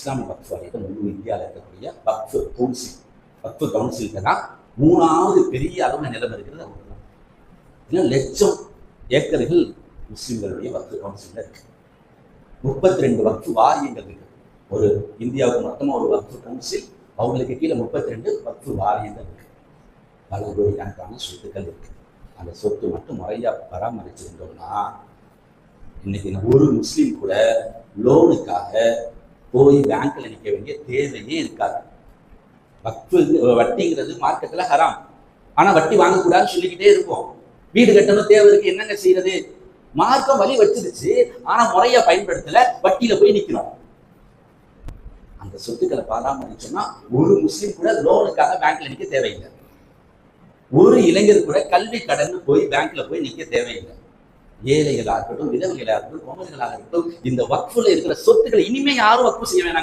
இஸ்லாமிய வக்ஃப் வாரியம் முழு இந்தியாவில் இருக்கக்கூடிய வக்ஃப் கவுன்சிலுக்கு தான் 3வது பெரிய அளவுல நிலம் இருக்கிறது. அவங்க லட்சம் ஏக்கர்கள் முஸ்லிம்களுடைய வக்ஃப் கவுன்சில் இருக்கு. 32 வக்ஃப் வாரியங்கள் இருக்கு. ஒரு இந்தியாவுக்கு மொத்தமா ஒரு வக்ஃப் கவுன்சில், அவங்களுக்கு கீழே 32 வக்ஃப் வாரியங்கள் இருக்கு. பல கோடிக்கணக்கான சொத்துக்கள் இருக்கு. அந்த சொத்து மட்டும் முறையா பராமரிச்சிருந்தோம்னா இன்னைக்கு ஒரு முஸ்லீம் கூட லோனுக்காக போய் பேங்க்ல நிற்க வேண்டிய தேவையே இருக்காது. வட்டிங்கிறது மார்க்கெட்ல ஹராம். ஆனா வட்டி வாங்கக்கூடாதுன்னு சொல்லிக்கிட்டே இருப்போம். வீடு கட்டணும், தேவை இருக்கு, என்னங்க செய்யறது? மார்க்கம் வழி வச்சிருச்சு, ஆனா முறையா பயன்படுத்தல, வட்டியில போய் நிக்கிறோம். அந்த சொத்துக்களை பராமரிச்சோம்னா ஒரு முஸ்லீம் கூட லோனுக்காக பேங்க்ல நிக்க தேவையில்லை. ஒரு இளைஞர் கூட கல்வி கடன் போய் பேங்க்ல போய் நிக்க தேவையில்லை. ஏழைகளாக இருக்கட்டும், விதவைகளாக இருக்கட்டும், குமர்களாக இருக்கட்டும், இந்த வக்ஃப்ல இருக்கிற சொத்துக்களை இனிமே யாரும் வக்ஃப் செய்ய வேணாம்.